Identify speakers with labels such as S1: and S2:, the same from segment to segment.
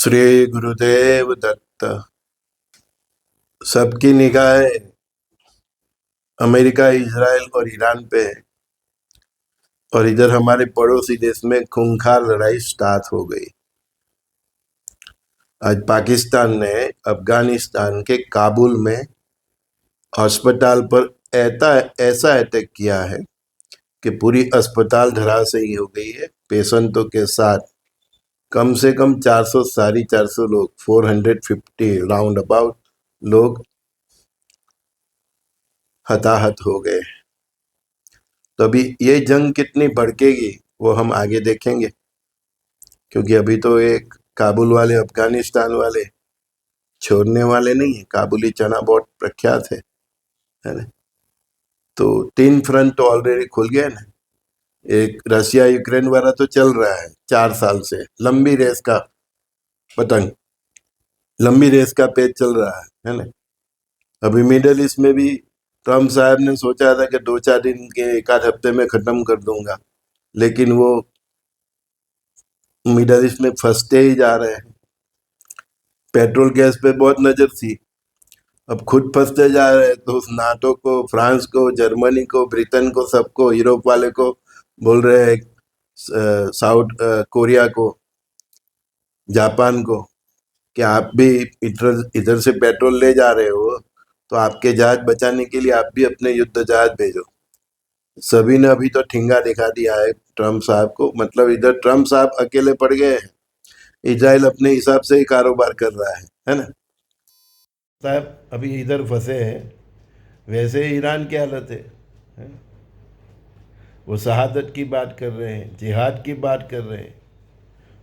S1: श्री गुरुदेव दत्त। सबकी निगाहें America, Israel और ईरान पे है। और इधर हमारे पड़ोसी देश में खूंखार लड़ाई स्टार्ट हो गई। आज पाकिस्तान ने अफगानिस्तान के काबुल में अस्पताल पर ऐसा अटैक किया है कि पूरी अस्पताल धराशायी हो गई है। पेशेंटों के साथ कम से कम 400 साढ़े 400 लोग, 450 राउंड अबाउट लोग हताहत हो गए। तो अभी ये जंग कितनी भड़केगी वो हम आगे देखेंगे, क्योंकि अभी तो एक काबुल वाले, अफगानिस्तान वाले छोड़ने वाले नहीं है। काबुली चना बहुत प्रख्यात है ना। तो 3 फ्रंट तो ऑलरेडी खुल गया ना। एक रशिया यूक्रेन वाला तो चल रहा है 4 साल से, लंबी रेस का पतंग, लंबी रेस का पेच चल रहा है ना। अभी मिडल ईस्ट में भी ट्रम्प साहब ने सोचा था कि 2-4 दिन के, 1 हफ्ते में खत्म कर दूंगा, लेकिन वो मिडल ईस्ट में फंसते ही जा रहे हैं। पेट्रोल गैस पे बहुत नजर थी, अब खुद फंसते जा रहे हैं। तो उस नाटो को, फ्रांस को, जर्मनी को, ब्रिटेन को, सबको, यूरोप वाले को बोल रहे हैं, साउथ कोरिया को, जापान को, कि आप भी इधर इधर से पेट्रोल ले जा रहे हो, तो आपके जहाज बचाने के लिए आप भी अपने युद्ध जहाज भेजो। सभी ने अभी तो ठिंगा दिखा दिया है ट्रम्प साहब को। मतलब इधर ट्रम्प साहब अकेले पड़ गए हैं, इजराइल अपने हिसाब से ही कारोबार कर रहा है ना। साहब अभी इधर फंसे हैं, वैसे ईरान की हालत है ना? वो शहादत की बात कर रहे हैं, जिहाद की बात कर रहे हैं।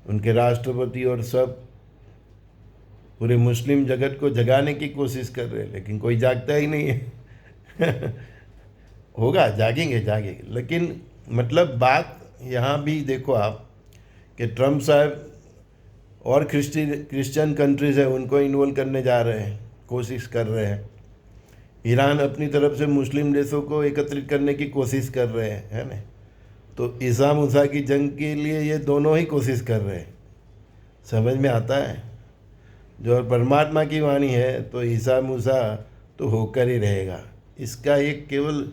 S1: उनके राष्ट्रपति और सब पूरे मुस्लिम जगत को जगाने की कोशिश कर रहे हैं, लेकिन कोई जागता ही नहीं है। होगा, जागेंगे जागेंगे, लेकिन मतलब बात यहाँ भी देखो आप कि ट्रम्प साहब और क्रिश्चियन कंट्रीज है उनको इन्वॉल्व करने जा रहे हैं, कोशिश कर रहे हैं। ईरान अपनी तरफ से मुस्लिम देशों को एकत्रित करने की कोशिश कर रहे हैं, है ना। तो ईसा मूसा की जंग के लिए ये दोनों ही कोशिश कर रहे हैं। समझ में आता है? जो परमात्मा की वाणी है तो ईसा मूसा तो होकर ही रहेगा। इसका एक केवल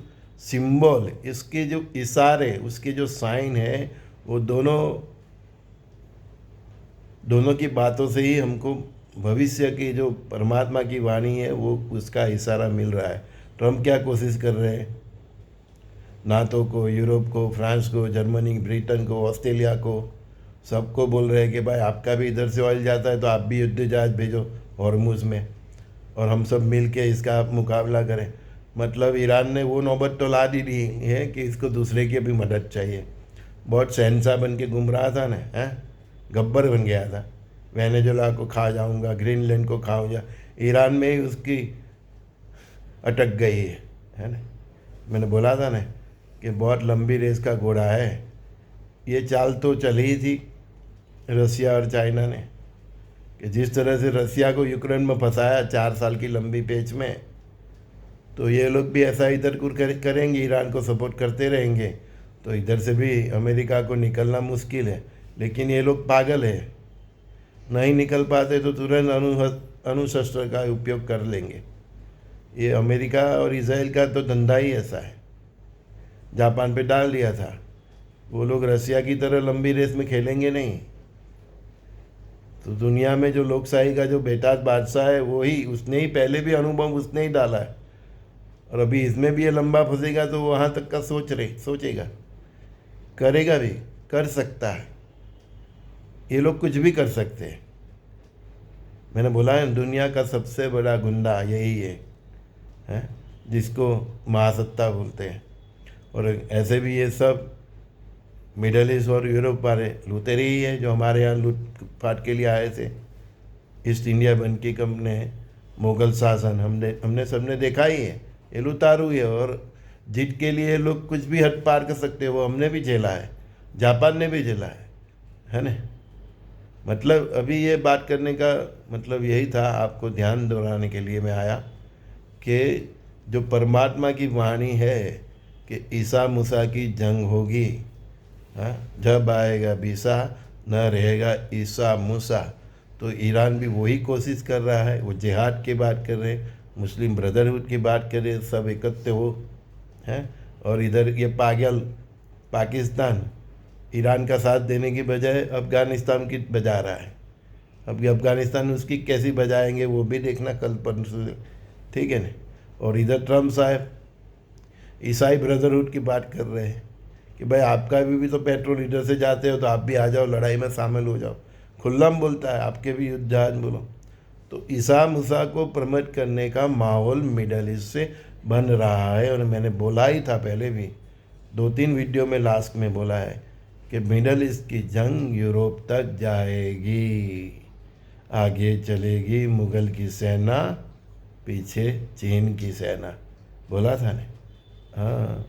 S1: सिंबल, इसके जो इशारे, उसके जो साइन है, वो दोनों की बातों से ही हमको भविष्य की जो परमात्मा की वाणी है वो उसका इशारा मिल रहा है। ट्रम्प क्या कोशिश कर रहे हैं? नाटो को, यूरोप को, फ्रांस को, जर्मनी, ब्रिटेन को, ऑस्ट्रेलिया को, सबको बोल रहे हैं कि भाई आपका भी इधर से ऑयल जाता है तो आप भी युद्ध जहाज भेजो हॉर्मुज में, और हम सब मिल के इसका मुकाबला करें। मतलब ईरान ने वो नौबत तो ला दी है कि इसको दूसरे की भी मदद चाहिए। बहुत शहनशाह बन के घूम रहा था ना, है, गब्बर बन गया था। वेनेजुला को खा जाऊंगा, ग्रीनलैंड को खाऊंगा, ईरान में ही उसकी अटक गई है ना। मैंने बोला था ना कि बहुत लंबी रेस का घोड़ा है। ये चाल तो चली ही थी रसिया और चाइना ने, कि जिस तरह से रसिया को यूक्रेन में फंसाया 4 साल की लंबी पेच में, तो ये लोग भी ऐसा इधर करेंगे, ईरान को सपोर्ट करते रहेंगे। तो इधर से भी अमेरिका को निकलना मुश्किल है। लेकिन ये लोग पागल है, नहीं निकल पाते तो तुरंत अणुशस्त्र का उपयोग कर लेंगे। ये अमेरिका और इसराइल का तो धंधा ही ऐसा है। जापान पे डाल दिया था, वो लोग रसिया की तरह लंबी रेस में खेलेंगे नहीं। तो दुनिया में जो लोकशाही का जो बेताज बादशाह है वो ही, उसने ही पहले भी अनुभव उसने ही डाला है, और अभी इसमें भी ये लंबा फंसेगा तो वहाँ तक का सोचेगा, करेगा भी, कर सकता है। ये लोग कुछ भी कर सकते हैं। मैंने बोला है दुनिया का सबसे बड़ा गुंडा यही है जिसको महासत्ता बोलते हैं। और ऐसे भी ये सब मिडल ईस्ट और यूरोप वाले लुटेरे ही है, जो हमारे यहाँ लूटपाट के लिए आए थे। ईस्ट इंडिया बन के ने मुग़ल शासन हमने सबने देखा ही है। ये लुटारू है, और जीत के लिए लोग कुछ भी हद पार कर सकते हैं, वो हमने भी झेला है, जापान ने भी झेला है ना। मतलब अभी ये बात करने का मतलब यही था, आपको ध्यान दिलाने के लिए मैं आया कि जो परमात्मा की वाणी है कि ईसा मूसा की जंग होगी, हाँ, जब आएगा बीसा न रहेगा ईसा मूसा। तो ईरान भी वही कोशिश कर रहा है, वो जिहाद की बात कर रहे हैं, मुस्लिम ब्रदरहुड की बात कर रहे हैं, सब एकत्र हो हैं। और इधर ये पागल पाकिस्तान ईरान का साथ देने की बजाय अफ़गानिस्तान की बजा रहा है। अब ये अफ़गानिस्तान उसकी कैसी बजाएंगे वो भी देखना कल परसों से, ठीक है ना। और इधर ट्रम्प साहब ईसाई ब्रदरहुड की बात कर रहे हैं कि भाई आपका भी तो पेट्रोल इधर से जाते हो तो आप भी आ जाओ, लड़ाई में शामिल हो जाओ। खुल्लम बोलता है आपके भी युद्ध जहाज बोलो। तो ईसा मूसा को प्रमोट करने का माहौल मिडल ईस्ट से बन रहा है। और मैंने बोला ही था पहले भी, 2-3 वीडियो में लास्ट में बोला है कि मिडल ईस्ट की जंग यूरोप तक जाएगी, आगे चलेगी मुग़ल की सेना, पीछे चीन की सेना, बोला था ने। हाँ,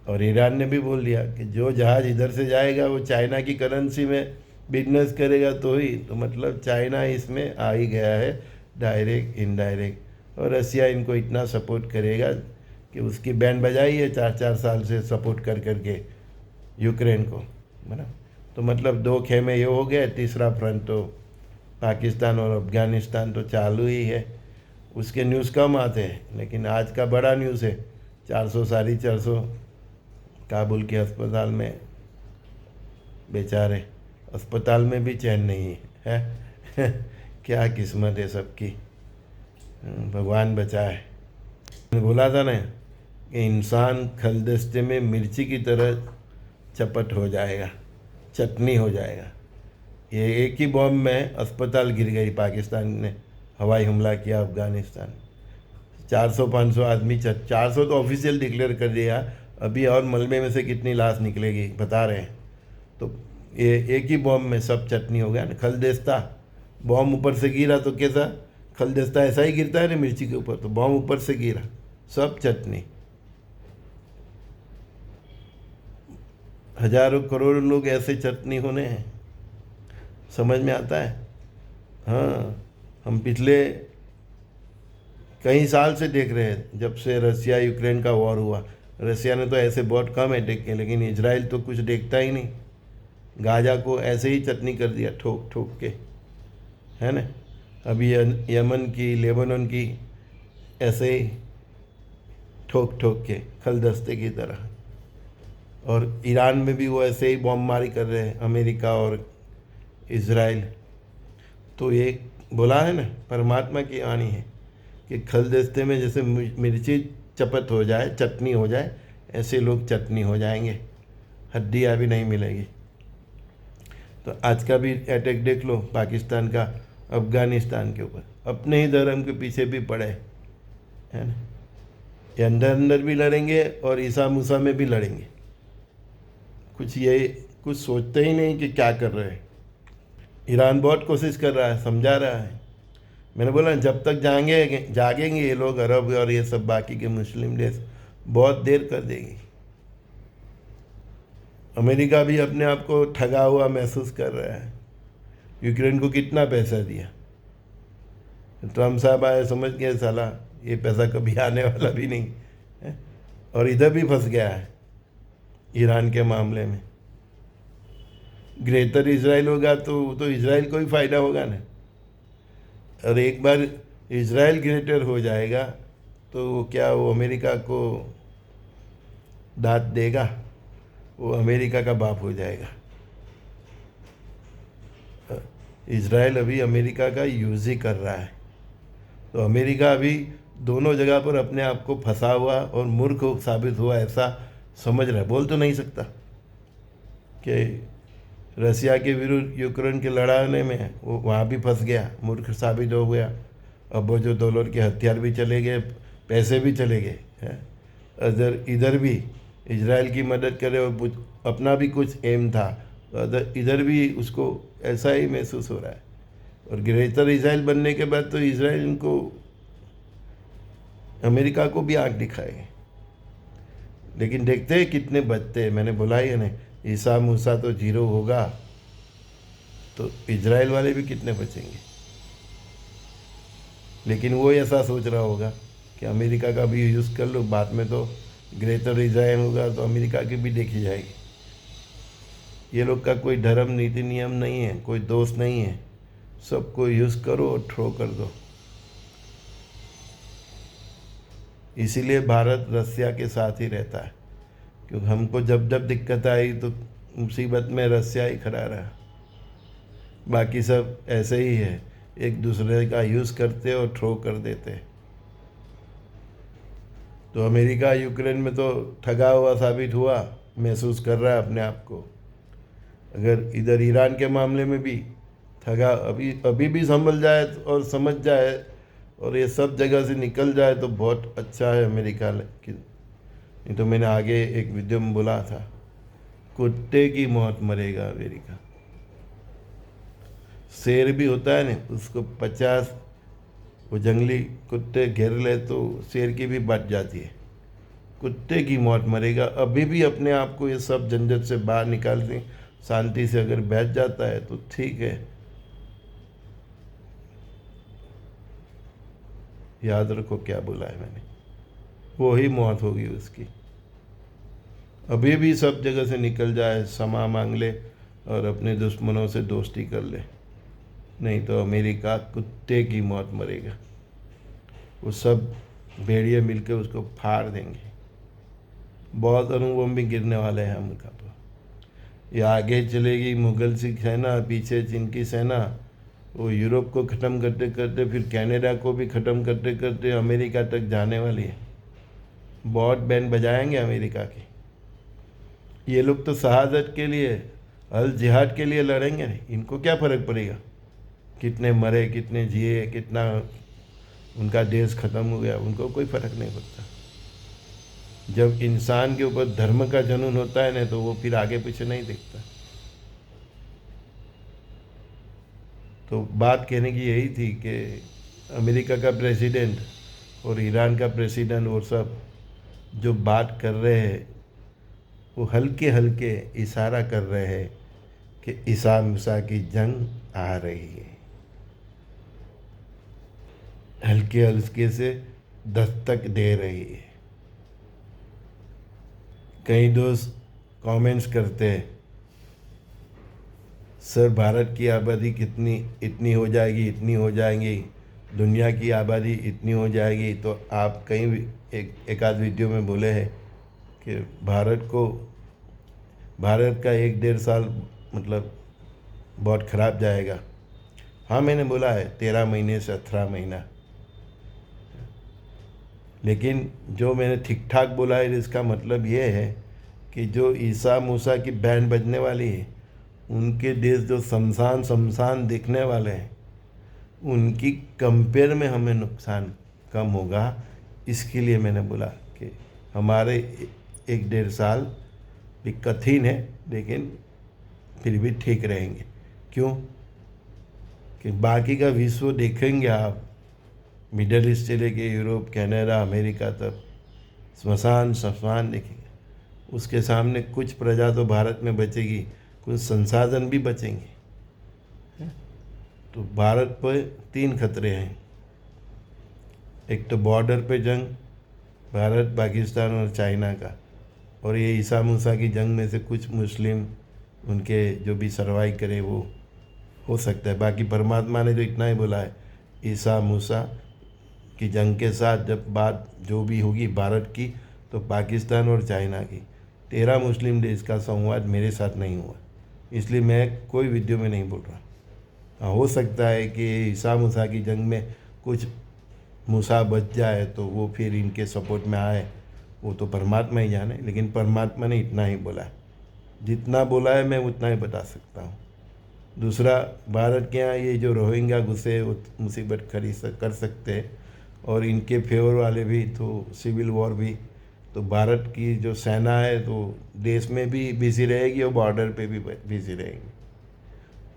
S1: और ईरान ने भी बोल दिया कि जो जहाज़ इधर से जाएगा वो चाइना की करेंसी में बिजनेस करेगा तो ही, तो मतलब चाइना इसमें आ ही गया है डायरेक्ट इनडायरेक्ट। और रसिया इनको इतना सपोर्ट करेगा कि उसकी बैंड बजाई है 4-4 साल से सपोर्ट कर करके यूक्रेन को, है ना। तो मतलब 2 खेमे ये हो गए, तीसरा फ्रंट तो पाकिस्तान और अफ़गानिस्तान तो चालू ही है। उसके न्यूज़ कम आते हैं, लेकिन आज का बड़ा न्यूज़ है 400-450 काबुल के अस्पताल में, बेचारे अस्पताल में भी चैन नहीं है क्या किस्मत है सबकी, भगवान बचाए। मैंने बोला था ना कि इंसान खलदस्ते में मिर्ची की तरह चपट हो जाएगा, चटनी हो जाएगा। ये एक ही बॉम्ब में अस्पताल गिर गई, पाकिस्तान ने हवाई हमला किया अफ़गानिस्तान, 400-500 आदमी 400 तो ऑफिशियल डिक्लेयर कर दिया, अभी और मलबे में से कितनी लाश निकलेगी बता रहे हैं। तो ये एक ही बॉम्ब में सब चटनी हो गया ना। खलदस्ता बॉम्ब ऊपर से गिरा तो कैसा, खलदस्ता ऐसा ही गिरता है ना मिर्ची के ऊपर, तो बॉम्ब ऊपर से गिरा, सब चटनी। हजारों करोड़ों लोग ऐसे चटनी होने हैं, समझ में आता है। हाँ, हम पिछले कई साल से देख रहे हैं, जब से रसिया यूक्रेन का वॉर हुआ। रसिया ने तो ऐसे बहुत कम अटैक किए, लेकिन इजराइल तो कुछ देखता ही नहीं, गाजा को ऐसे ही चटनी कर दिया ठोक ठोक के, है ना। अभी यमन की, लेबनान की ऐसे ही ठोक ठोक के खलदस्ते की तरह। और ईरान में भी वो ऐसे ही बमबारी कर रहे हैं, अमेरिका और इजराइल। तो ये बोला है ना, परमात्मा की वाणी है कि खलदस्ते में जैसे मिर्ची चपत हो जाए, चटनी हो जाए, ऐसे लोग चटनी हो जाएंगे, हड्डियाँ भी नहीं मिलेगी। तो आज का भी अटैक देख लो पाकिस्तान का अफ़गानिस्तान के ऊपर, अपने ही धर्म के पीछे भी पड़े, है ना। ये अंदर अंदर भी लड़ेंगे और ईसा मूसा में भी लड़ेंगे। कुछ सोचते ही नहीं कि क्या कर रहे हैं। ईरान बहुत कोशिश कर रहा है, समझा रहा है। मैंने बोला जब तक जागेंगे ये लोग, अरब और ये सब बाकी के मुस्लिम देश, बहुत देर कर देंगे। अमेरिका भी अपने आप को ठगा हुआ महसूस कर रहा है। यूक्रेन को कितना पैसा दिया, ट्रम्प साहब आए, समझ गए साला ये पैसा कभी आने वाला भी नहीं है, और इधर भी फंस गया है ईरान के मामले में। ग्रेटर इजराइल होगा तो इजराइल को ही फ़ायदा होगा ना। और एक बार इजराइल ग्रेटर हो जाएगा तो क्या वो अमेरिका को दाद देगा, वो अमेरिका का बाप हो जाएगा। इजराइल अभी अमेरिका का यूज़ ही कर रहा है, तो अमेरिका अभी दोनों जगह पर अपने आप को फंसा हुआ और मूर्ख साबित हुआ, ऐसा समझ रहा है। बोल तो नहीं सकता कि रसिया के विरुद्ध यूक्रेन के लड़ाने में वो वहाँ भी फंस गया, मूर्ख साबित हो गया। अब वो जो डॉलर के हथियार भी चले गए, पैसे भी चले गए हैं। इधर भी इजराइल की मदद करे और अपना भी कुछ एम था, तो इधर भी उसको ऐसा ही महसूस हो रहा है। और ग्रेटर इजराइल बनने के बाद तो इजराइल इनको अमेरिका को भी आंख दिखाएगा। लेकिन देखते हैं कितने बचते हैं। मैंने बोला ही है ना, ईसा मूसा तो 0 होगा, तो इजराइल वाले भी कितने बचेंगे। लेकिन वो ऐसा सोच रहा होगा कि अमेरिका का भी यूज़ कर लो, बाद में तो ग्रेटर इजराइल होगा तो अमेरिका की भी देखी जाएगी। ये लोग का कोई धर्म नीति नियम नहीं है, कोई दोष नहीं है, सबको यूज़ करो और थ्रो कर दो। इसीलिए भारत रसिया के साथ ही रहता है, क्योंकि हमको जब जब दिक्कत आई तो मुसीबत में रसिया ही खड़ा रहा। बाकी सब ऐसे ही है, एक दूसरे का यूज़ करते और थ्रो कर देते। तो अमेरिका यूक्रेन में तो ठगा हुआ साबित हुआ, महसूस कर रहा है अपने आप को। अगर इधर ईरान के मामले में भी ठगा अभी अभी भी संभल जाए और समझ जाए और ये सब जगह से निकल जाए तो बहुत अच्छा है अमेरिका की। नहीं तो मैंने आगे एक वीडियो में बोला था, कुत्ते की मौत मरेगा अमेरिका। शेर भी होता है ना, उसको 50 वो जंगली कुत्ते घेर ले तो शेर की भी बच जाती है। कुत्ते की मौत मरेगा। अभी भी अपने आप को ये सब झंझट से बाहर निकाल के शांति से अगर बैठ जाता है तो ठीक है। याद रखो क्या बोला है मैंने, वो ही मौत होगी उसकी। अभी भी सब जगह से निकल जाए, क्षमा मांग ले और अपने दुश्मनों से दोस्ती कर ले, नहीं तो अमेरिका कुत्ते की मौत मरेगा। वो सब भेड़िए मिलकर उसको फाड़ देंगे। बहुत अणुबम भी गिरने वाले हैं उनका। तो ये आगे चलेगी मुगल की सेना, पीछे चीन की सेना, वो यूरोप को ख़त्म करते करते फिर कनाडा को भी ख़त्म करते करते अमेरिका तक जाने वाली है। बहुत बैंड बजाएंगे अमेरिका की। ये लोग तो शहादत के लिए, अल जिहाद के लिए लड़ेंगे नहीं। इनको क्या फ़र्क पड़ेगा कितने मरे, कितने जिए, कितना उनका देश ख़त्म हो गया, उनको कोई फ़र्क नहीं पड़ता। जब इंसान के ऊपर धर्म का जुनून होता है ना, तो वो फिर आगे पीछे नहीं देखता। तो बात कहने की यही थी कि अमेरिका का प्रेसिडेंट और ईरान का प्रेसिडेंट और सब जो बात कर रहे हैं, वो हल्के हल्के इशारा कर रहे हैं कि ईसा मूसा की जंग आ रही है। हल्के हल्के से दस्तक दे रही है। कई दोस्त कमेंट्स करते हैं, सर भारत की आबादी कितनी इतनी हो जाएगी, इतनी हो जाएंगी, दुनिया की आबादी इतनी हो जाएगी। तो आप कहीं भी एक आध वीडियो में बोले हैं कि भारत का 1-1.5 साल मतलब बहुत ख़राब जाएगा। हाँ, मैंने बोला है 13 महीने से 18 महीना, लेकिन जो मैंने ठीक ठाक बोला है इसका मतलब ये है कि जो ईसा मूसा की बैंड बजने वाली है, उनके देश जो शमशान दिखने वाले हैं, उनकी कंपेयर में हमें नुकसान कम होगा। इसके लिए मैंने बोला कि हमारे 1-1.5 साल भी कठिन है, लेकिन फिर भी ठीक रहेंगे। क्यों कि बाकी का विश्व देखेंगे आप, मिडल ईस्ट से लेके यूरोप, कनाडा, अमेरिका तक शमशान देखेंगे। उसके सामने कुछ प्रजा तो भारत में बचेगी, कुछ संसाधन भी बचेंगे। तो भारत पर 3 खतरे हैं। एक तो बॉर्डर पे जंग, भारत, पाकिस्तान और चाइना का, और ये ईसा मूसा की जंग में से कुछ मुस्लिम उनके जो भी सर्वाइव करे वो हो सकता है। बाकी परमात्मा ने तो इतना ही बोला है, ईसा मूसा की जंग के साथ जब बात जो भी होगी भारत की, तो पाकिस्तान और चाइना की, 13 मुस्लिम देश का संवाद मेरे साथ नहीं हुआ, इसलिए मैं कोई वीडियो में नहीं बोल रहा। हाँ, हो सकता है कि ईसा मूसा की जंग में कुछ मूसा बच जाए तो वो फिर इनके सपोर्ट में आए, वो तो परमात्मा ही जाने। लेकिन परमात्मा ने इतना ही बोला है, जितना बोला है मैं उतना ही बता सकता हूँ। दूसरा, भारत के यहाँ ये जो रोहिंग्या घुसे वो मुसीबत खड़ी कर सकते हैं, और इनके फेवर वाले भी, तो सिविल वॉर भी। तो भारत की जो सेना है तो देश में भी बिजी रहेगी और बॉर्डर पे भी बिजी रहेगी।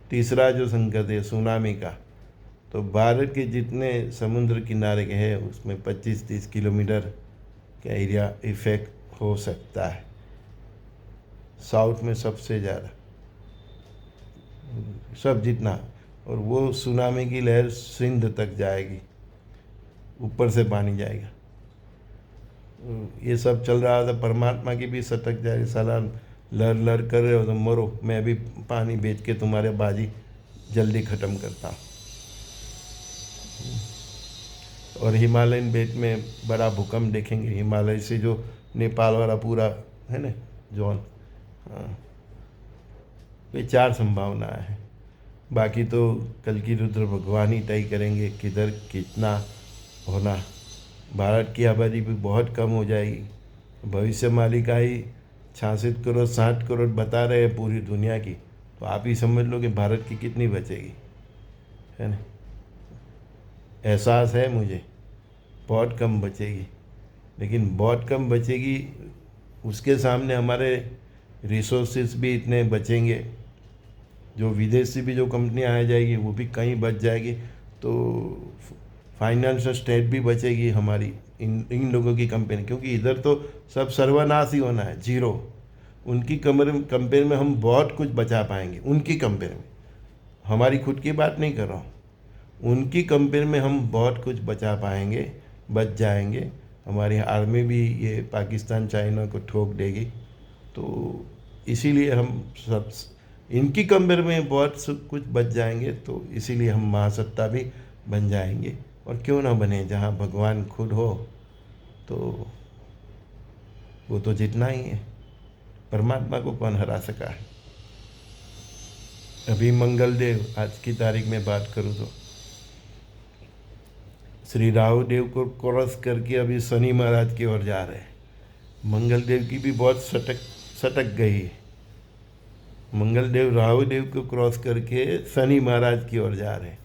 S1: तीसरा जो संकट है सुनामी का, तो भारत के जितने समुद्र किनारे के हैं उसमें 25-30 किलोमीटर का एरिया इफेक्ट हो सकता है। साउथ में सबसे ज़्यादा, सब जितना, और वो सुनामी की लहर सिंध तक जाएगी, ऊपर से पानी जाएगा। ये सब चल रहा था, परमात्मा की भी सतर्क जाएगी। साला लड़ कर रहे हो तो मरो, मैं भी पानी बेच के तुम्हारे बाजी जल्दी ख़त्म करता हूँ। और हिमालयन बेल्ट में बड़ा भूकंप देखेंगे, हिमालय से जो नेपाल वाला पूरा है ना जोन। हाँ, ये 4 संभावना है। बाकी तो कल की रुद्र भगवान ही तय करेंगे किधर कितना होना। भारत की आबादी भी बहुत कम हो जाएगी। भविष्य मालिका ही 66 करोड़ 60 करोड़ बता रहे हैं पूरी दुनिया की, तो आप ही समझ लो कि भारत की कितनी बचेगी, है ना। एहसास है मुझे बहुत कम बचेगी, लेकिन बहुत कम बचेगी, उसके सामने हमारे रिसोर्सेज भी इतने बचेंगे। जो विदेश से भी जो कंपनियां आ जाएगी वो भी कहीं बच जाएगी, तो फाइनेंशियल स्टेट भी बचेगी हमारी इन लोगों की कंपेयर, क्योंकि इधर तो सब सर्वनाश ही होना है, जीरो। उनकी कंपेयर में हम बहुत कुछ बचा पाएंगे, उनकी कंपेयर में, हमारी खुद की बात नहीं कर रहा हूँ, उनकी कंपेयर में हम बहुत कुछ बचा पाएंगे, बच जाएंगे। हमारी आर्मी भी ये पाकिस्तान चाइना को ठोक देगी, तो इसीलिए हम सब इनकी कंपेयर में बहुत कुछ बच जाएंगे, तो इसीलिए हम महासत्ता भी बन जाएंगे। और क्यों ना बने, जहाँ भगवान खुद हो तो वो तो जितना ही है, परमात्मा को कौन हरा सका है। अभी मंगल देव, आज की तारीख में बात करूँ तो श्री राहु देव को क्रॉस करके अभी शनि महाराज की ओर जा रहे हैं। मंगल देव की भी बहुत सटक गई है। मंगल देव राहु देव को क्रॉस करके शनि महाराज की ओर जा रहे हैं।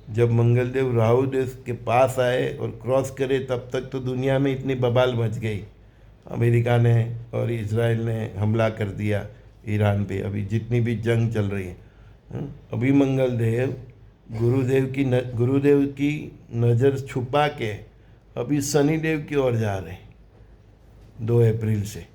S1: जब मंगल देव राहु देव के पास आए और क्रॉस करे, तब तक तो दुनिया में इतनी बवाल मच गई। अमेरिका ने और इजराइल ने हमला कर दिया ईरान पे, अभी जितनी भी जंग चल रही है। अभी मंगल देव गुरुदेव की नज़र छुपा के अभी शनि देव की ओर जा रहे हैं 2 अप्रैल से।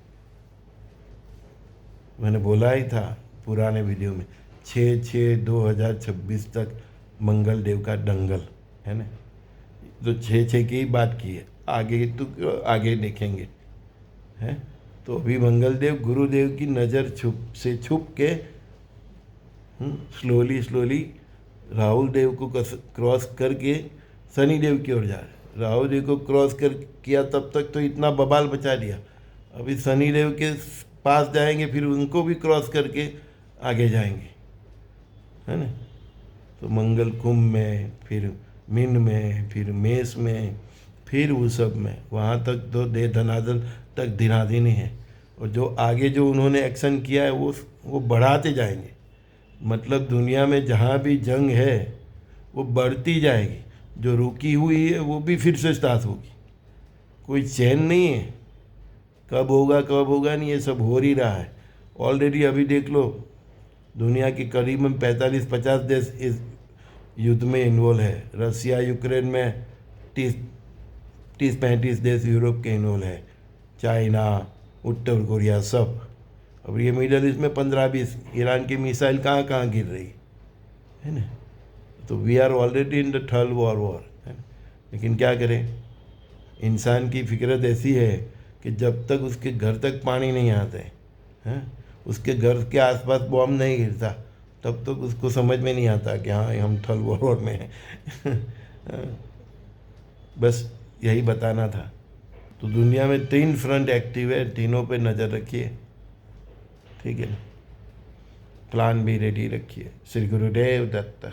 S1: मैंने बोला ही था पुराने वीडियो में, 6/6/2026 तक मंगल देव का दंगल है ना। तो 6/6 की ही बात की है, आगे तो आगे देखेंगे हैं। तो अभी मंगल देव गुरुदेव की नज़र छुप के स्लोली राहुल देव को क्रॉस करके शनि देव की ओर जा रहे। राहुल देव को क्रॉस कर किया तब तक तो इतना बवाल बचा दिया, अभी शनि देव के पास जाएंगे, फिर उनको भी क्रॉस करके आगे जाएंगे, है ना। तो मंगल कुंभ में, फिर मीन में, फिर मेष में, फिर वृषभ में, वहाँ तक तो दे धनादन तक धीनाधीन ही है। और जो आगे जो उन्होंने एक्शन किया है वो बढ़ाते जाएंगे। मतलब दुनिया में जहाँ भी जंग है वो बढ़ती जाएगी, जो रुकी हुई है वो भी फिर से स्टार्ट होगी। कोई चैन नहीं है, कब होगा नहीं, ये सब हो ही रहा है ऑलरेडी। अभी देख लो, दुनिया के करीबन 45-50 देश इस युद्ध में इन्वॉल्व है। रसिया यूक्रेन में 30-35 देश यूरोप के इन्वॉल्व है, चाइना, उत्तर कोरिया सब। अब ये मिडल ईस्ट में 15-20, ईरान की मिसाइल कहाँ कहाँ गिर रही है ना। तो we are already in the third world war, है ना। लेकिन क्या करें, इंसान की फितरत ऐसी है कि जब तक उसके घर तक पानी नहीं आते हैं, उसके घर के आसपास बॉम्ब नहीं गिरता, तब तक उसको समझ में नहीं आता कि हाँ हम थर्ड वर्ल्ड वॉर में हैं। बस यही बताना था। तो दुनिया में 3 फ्रंट एक्टिव है, तीनों पे नज़र रखिए, ठीक है। प्लान भी रेडी रखिए। श्री गुरुदेव दत्त।